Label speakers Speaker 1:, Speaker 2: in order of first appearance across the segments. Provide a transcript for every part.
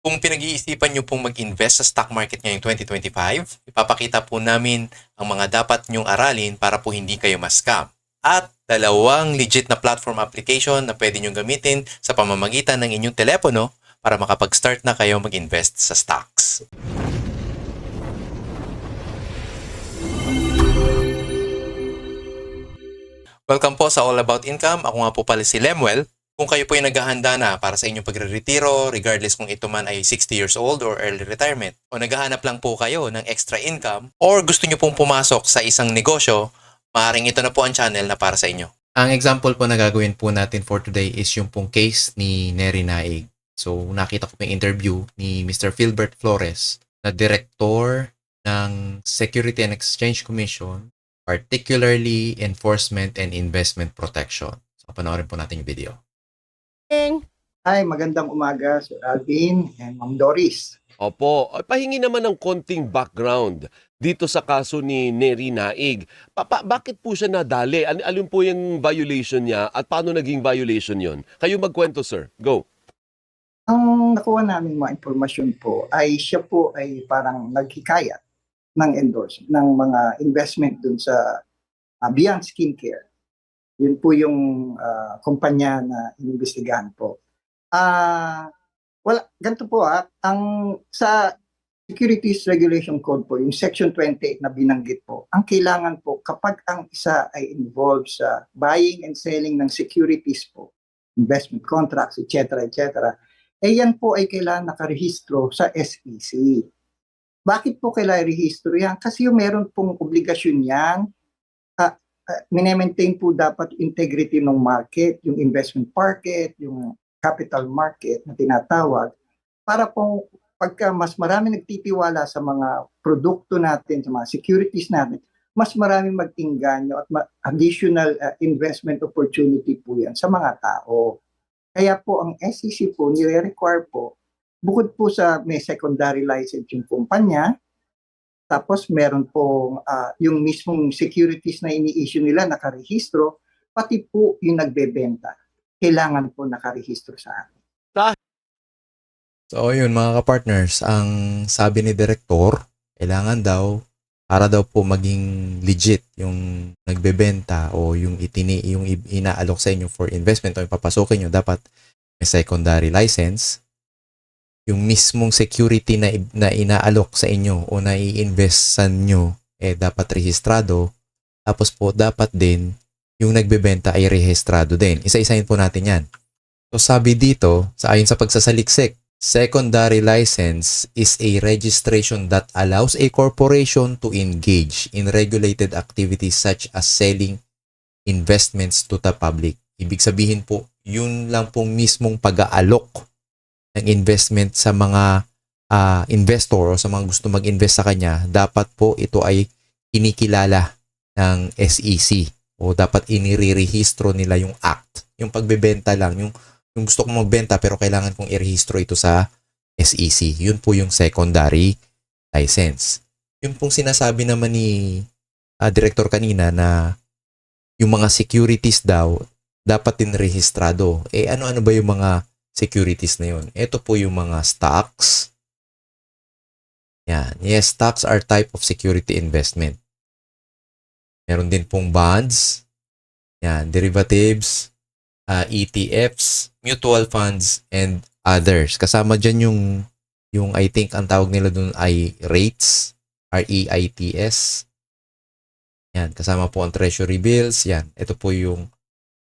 Speaker 1: Kung pinag-iisipan nyo pong mag-invest sa stock market ngayong 2025, ipapakita po namin ang mga dapat nyong aralin para po hindi kayo ma-scam. At dalawang legit na platform application na pwede nyong gamitin sa pamamagitan ng inyong telepono para makapag-start na kayo mag-invest sa stocks. Welcome po sa All About Income. Ako nga po pala si Lemuel. Kung kayo po ay naghahanda na para sa inyong pagre-retiro, regardless kung ito man ay 60 years old or early retirement, o naghahanap lang po kayo ng extra income, or gusto nyo pong pumasok sa isang negosyo, maaaring ito na po ang channel na para sa inyo. Ang example po na gagawin po natin for today is yung pong case ni Neri Naig. So, nakita ko po yung interview ni Mr. Philbert Flores, na Director ng Security and Exchange Commission, particularly Enforcement and Investment Protection. So, panoorin po natin yung video.
Speaker 2: Hi, magandang umaga, Sir Alvin and Ma'am Doris.
Speaker 3: Opo, ay, pahingi naman ng konting background dito sa kaso ni Neri Naig. Bakit po siya nadali? Alin po yung violation niya at paano naging violation yon? Kayo magkwento, sir. Go.
Speaker 2: Ang nakuha namin mga impormasyon po ay siya po ay parang naghikayat ng endorse ng mga investment dun sa Beyond Skincare. Yun po yung kumpanya na inimbestigahan po. Ganito po ang sa Securities Regulation Code po, yung Section 28 na binanggit po, ang kailangan po kapag ang isa ay involved sa buying and selling ng securities po, investment contracts, etc., etc., yan po ay kailangan nakarehistro sa SEC. Bakit po kailangan rehistro yan? Kasi yung meron pong obligasyon yan, minemaintain po dapat integrity ng market, yung investment market, yung capital market na tinatawag, para po pagka mas marami nagtitiwala sa mga produkto natin, sa mga securities natin, mas maraming mag-inganyo at additional investment opportunity po yan sa mga tao. Kaya po ang SEC po nire-require po, bukod po sa may secondary license yung kumpanya, tapos meron po yung mismong securities na ini-issue nila nakarehistro, pati po yung nagbebenta. Kailangan po nakarehistro sa atin.
Speaker 1: So, yun mga ka-partners, ang sabi ni Direktor, kailangan daw, para daw po maging legit yung nagbebenta o yung inaalok sa inyo for investment o ipapasukin nyo, dapat may secondary license. Yung mismong security na inaalok sa inyo o na i-invest sa nyo, dapat rehistrado. Tapos po, dapat din, yung nagbebenta ay rehistrado din. Isa-isahin po natin yan. So, sabi dito, ayon sa pagsasaliksik, secondary license is a registration that allows a corporation to engage in regulated activities such as selling investments to the public. Ibig sabihin po, yun lang pong mismong pag-aalok ng investment sa mga investor o sa mga gusto mag-invest sa kanya, dapat po ito ay kinikilala ng SEC o dapat inirerehistro nila yung act. Yung pagbebenta lang, yung gusto kong magbenta pero kailangan kong irehistro ito sa SEC. Yun po yung secondary license. Yung pong sinasabi naman ni Director kanina na yung mga securities daw dapat din rehistrado. Ano-ano ba yung mga securities na yun? Ito po yung mga stocks. Yan. Yes, stocks are type of security investment. Meron din pong bonds. Yan, derivatives, ETFs, mutual funds, and others. Kasama dyan yung I think ang tawag nila dun ay REITs, REITs. Yan, kasama po ang treasury bills. Yan, ito po yung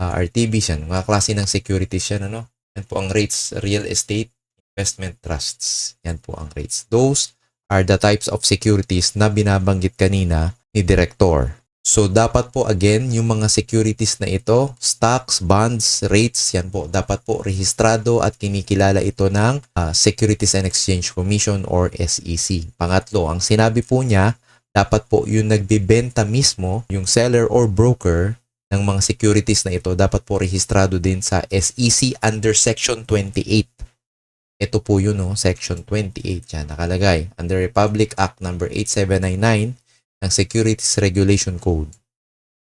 Speaker 1: RTBs yan. Mga klase ng securities yan, ano? Yan po ang REITs, real estate investment trusts. Yan po ang REITs. Those are the types of securities na binabanggit kanina ni Director. So, dapat po again, yung mga securities na ito, stocks, bonds, REITs, yan po, dapat po rehistrado at kinikilala ito ng Securities and Exchange Commission or SEC. Pangatlo, ang sinabi po niya, dapat po yung nagbibenta mismo, yung seller or broker ng mga securities na ito, dapat po rehistrado din sa SEC under Section 28. Ito po yun, no? Section 28. Yan, nakalagay. Under Republic Act number 8799 ng Securities Regulation Code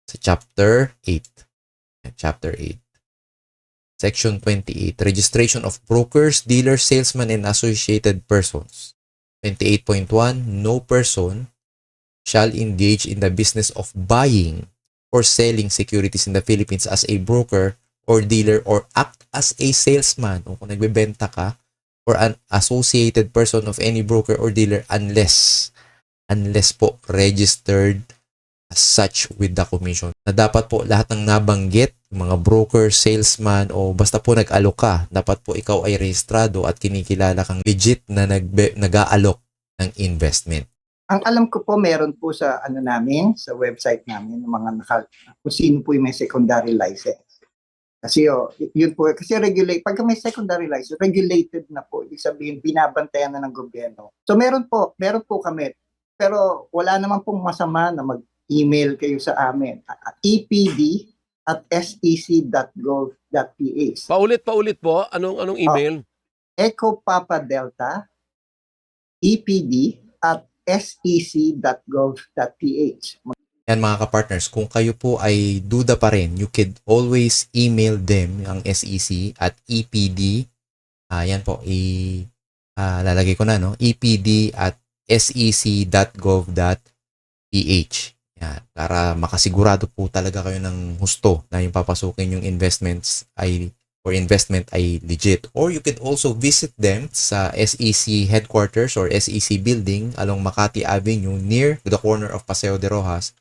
Speaker 1: sa Chapter 8. Chapter 8. Section 28, registration of brokers, dealers, salesmen, and associated persons. 28.1, no person shall engage in the business of buying or selling securities in the Philippines as a broker or dealer or act as a salesman o kung nagbebenta ka or an associated person of any broker or dealer unless po registered as such with the commission. Na dapat po lahat ng nabanggit, mga broker, salesman, o basta po nag-alok ka, dapat po ikaw ay rehistrado at kinikilala kang legit na nag-aalok ng investment.
Speaker 2: Ang alam ko po, meron po sa namin, sa website namin, kung sino po yung may secondary license. Kasi yun po, kasi pagka may secondary license, regulated na po. Ibig sabihin, binabantayan na ng gobyerno. So meron po kami. Pero wala naman pong masama na mag-email kayo sa amin. epd@sec.gov.ph.
Speaker 3: Paulit po, anong email?
Speaker 2: Echo Papa Delta, epd@sec.gov.ph.
Speaker 1: Yan mga kapartners, kung kayo po ay duda pa rin, you could always email them, ang SEC, at EPD. Yan po, lalagay ko na, no? epd@sec.gov.ph. Yan, para makasigurado po talaga kayo ng husto na yung papasukin yung investment ay legit. Or you could also visit them sa SEC headquarters or SEC building along Makati Avenue near the corner of Paseo de Rojas,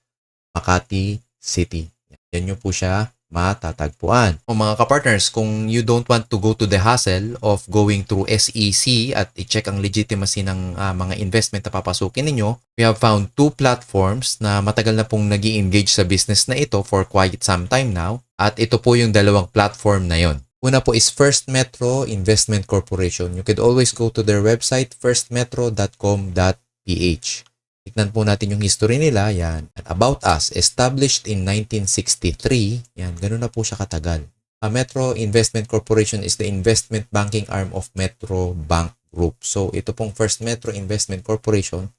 Speaker 1: Makati City. Yan nyo po siya matatagpuan. O mga kapartners, kung you don't want to go to the hassle of going through SEC at i-check ang legitimacy ng mga investment na papasukin ninyo, we have found two platforms na matagal na pong nag-i-engage sa business na ito for quite some time now. At ito po yung dalawang platform na yon. Una po is First Metro Investment Corporation. You could always go to their website, firstmetro.com.ph. Tignan po natin yung history nila. Yan. About Us, established in 1963. Yan, ganun na po siya katagal. Metro Investment Corporation is the investment banking arm of Metro Bank Group. So, ito pong First Metro Investment Corporation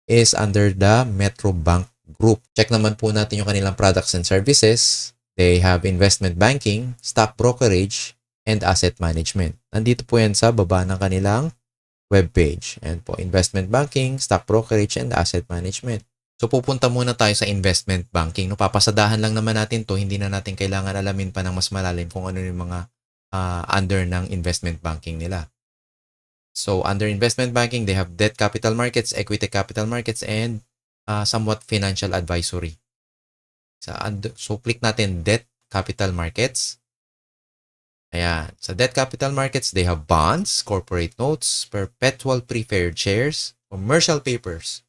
Speaker 1: is under the Metro Bank Group. Check naman po natin yung kanilang products and services. They have investment banking, stock brokerage, and asset management. Nandito po yan sa baba ng kanilang webpage. And po, investment banking, stock brokerage, and asset management. So, pupunta muna tayo sa investment banking. No, papasadahan lang naman natin to. Hindi na natin kailangan alamin pa ng mas malalim kung ano yung mga under ng investment banking nila. So, under investment banking, they have debt capital markets, equity capital markets, and somewhat financial advisory. So, click natin debt capital markets. Ayan. Sa debt capital markets, they have bonds, corporate notes, perpetual preferred shares, commercial papers,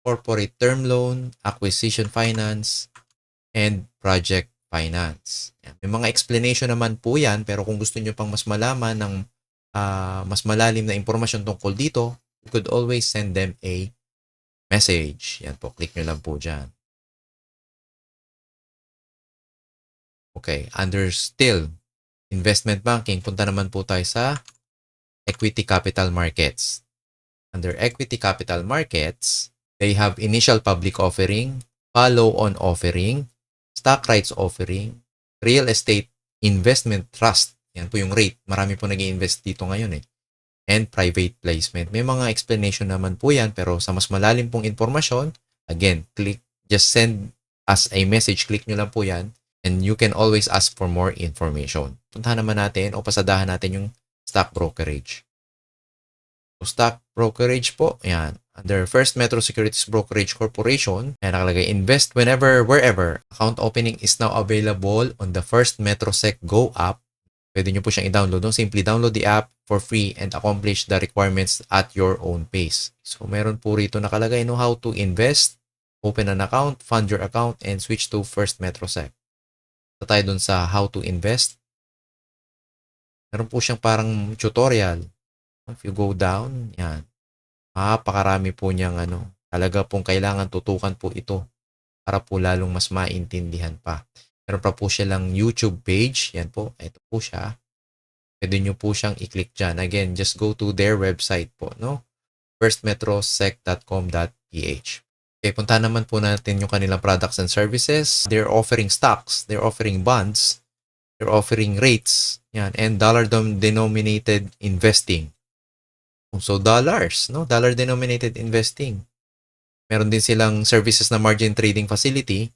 Speaker 1: corporate term loan, acquisition finance, and project finance. Ayan. May mga explanation naman po yan, pero kung gusto nyo pang mas malaman ng mas malalim na impormasyon tungkol dito, you could always send them a message. Yan po, click nyo lang po dyan. Okay, under still investment banking, punta naman po tayo sa equity capital markets. Under equity capital markets, they have initial public offering, follow-on offering, stock rights offering, real estate investment trust. Yan po yung rate. Marami po nag-i-invest dito ngayon eh. And private placement. May mga explanation naman po yan, pero sa mas malalim pong informasyon, again, just send us a message. Click nyo lang po yan. And you can always ask for more information. Puntahan naman natin o pasadahan natin yung stock brokerage. So, stock brokerage po, yan. Under First Metro Securities Brokerage Corporation, yan nakalagay, invest whenever, wherever. Account opening is now available on the First Metro Sec Go app. Pwede nyo po siyang i-download. Simply download the app for free and accomplish the requirements at your own pace. So, meron po rito nakalagay, know how to invest, open an account, fund your account, and switch to First Metro Sec. Tayo dun sa how to invest. Meron po siyang parang tutorial. If you go down, yan. Pakarami po niyang talaga pong kailangan tutukan po ito para po lalong mas maintindihan pa. Meron pa po siya lang YouTube page. Yan po. Ito po siya. Pwede nyo po siyang i-click dyan. Again, just go to their website po, no? firstmetrosec.com.ph. Okay, puntahan naman po natin yung kanilang products and services. They're offering stocks, they're offering bonds, They're offering rates. Yan. And dollar-denominated investing. So, dollars, no? Dollar-denominated investing. Meron din silang services na margin trading facility.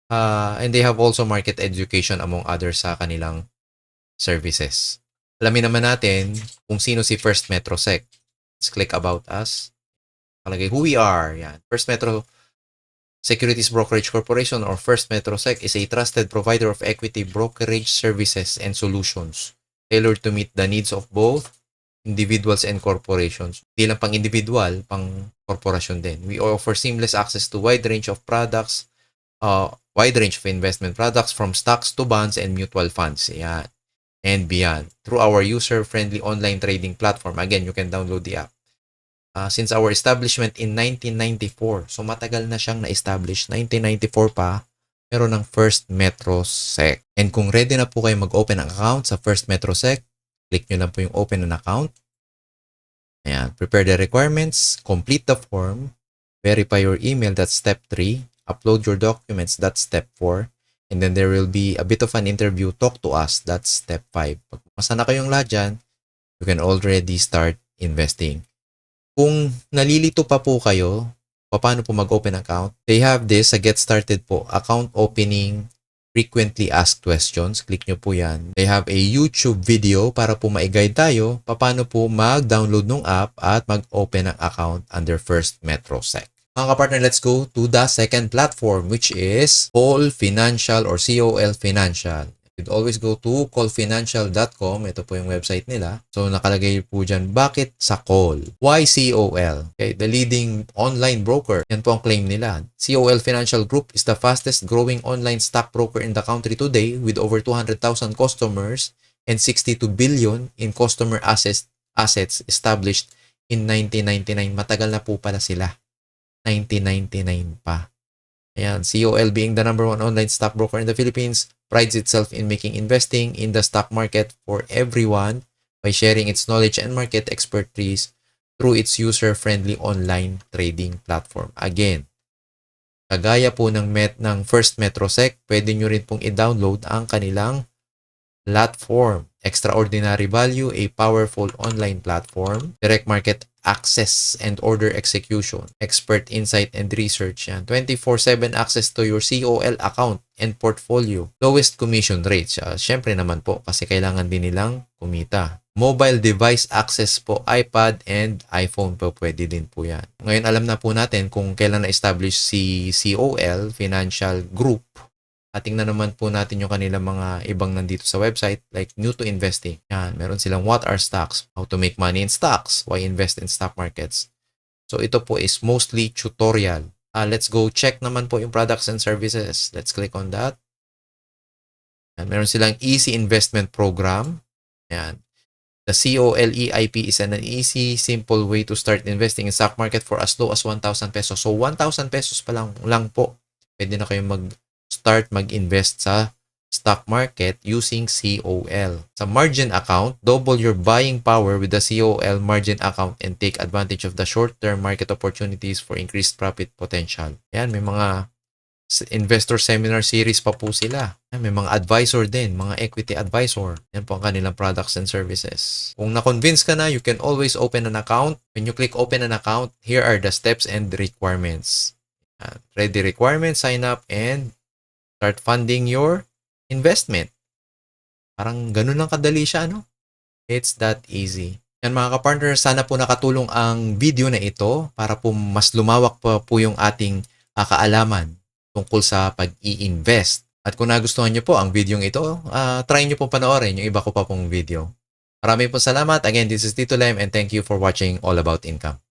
Speaker 1: And they have also market education among others sa kanilang services. Alamin naman natin kung sino si First Metrosec. Let's click About Us. Palagay who we are. Yan. First Metro Securities Brokerage Corporation or First Metrosec is a trusted provider of equity brokerage services and solutions tailored to meet the needs of both individuals and corporations. Hindi lang pang individual, pang korporasyon din. We offer seamless access to wide range of products, wide range of investment products from stocks to bonds and mutual funds. Yan. And beyond. Through our user-friendly online trading platform. Again, you can download the app. Since our establishment in 1994. So, matagal na siyang na-establish. 1994 pa, meron ng First Metrosec. And kung ready na po kayo mag-open ng account sa First Metrosec, click nyo lang po yung open an account. Ayan. Prepare the requirements. Complete the form. Verify your email. That's step 3. Upload your documents. That's step 4. And then there will be a bit of an interview. Talk to us. That's step 5. Pag masa na kayong lahat dyan, you can already start investing. Kung nalilito pa po kayo, paano po mag-open account? They have this, get started po, account opening, frequently asked questions. Click nyo po yan. They have a YouTube video para po ma-guide tayo paano po mag-download ng app at mag-open ng account under First Metrosec. Mga kapartner, let's go to the second platform which is Call Financial or COL Financial. You'd always go to callfinancial.com. Ito po yung website nila. So, nakalagay po dyan, bakit sa call? Why COL? Okay, the leading online broker. Yan po ang claim nila. COL Financial Group is the fastest growing online stock broker in the country today with over 200,000 customers and 62 billion in customer assets established in 1999. Matagal na po pala sila. 1999 pa. Ayan, COL being the number 1 online stockbroker in the Philippines, prides itself in making investing in the stock market for everyone by sharing its knowledge and market expertise through its user-friendly online trading platform. Again, kagaya po ng First Metrosec, pwede nyo rin pong i-download ang kanilang platform. Extraordinary value, a powerful online platform, direct market access and order execution, expert insight and research, yan. 24/7 access to your COL account and portfolio, lowest commission rates. Syempre naman po kasi kailangan din nilang kumita. Mobile device access po, iPad and iPhone po, pwede din po yan. Ngayon alam na po natin kung kailan na-establish si COL Financial Group. At tingnan naman po natin yung kanilang mga ibang nandito sa website like new to investing. Yan, meron silang what are stocks, how to make money in stocks, why invest in stock markets. So ito po is mostly tutorial. Let's go check naman po yung products and services. Let's click on that. Yan, meron silang easy investment program. Yan. The COL EIP is an easy, simple way to start investing in stock market for as low as 1,000 pesos. So 1,000 pesos pa lang po. Pwede na kayong start mag-invest sa stock market using COL. Sa margin account, double your buying power with the COL margin account and take advantage of the short-term market opportunities for increased profit potential. Yan, may mga investor seminar series pa po sila. Yan, may mga advisor din, mga equity advisor. Yan po ang kanilang products and services. Kung na-convince ka na, you can always open an account. When you click open an account, here are the steps and requirements. Ready requirements, sign up, and start funding your investment. Parang ganun lang kadali siya, no? It's that easy. Yan mga kapartner, sana po nakatulong ang video na ito para po mas lumawak pa po yung ating kaalaman tungkol sa pag-i-invest. At kung nagustuhan nyo po ang video ito, try nyo po panoorin yung iba ko pa pong video. Maraming po salamat. Again, this is Tito Lem and thank you for watching All About Income.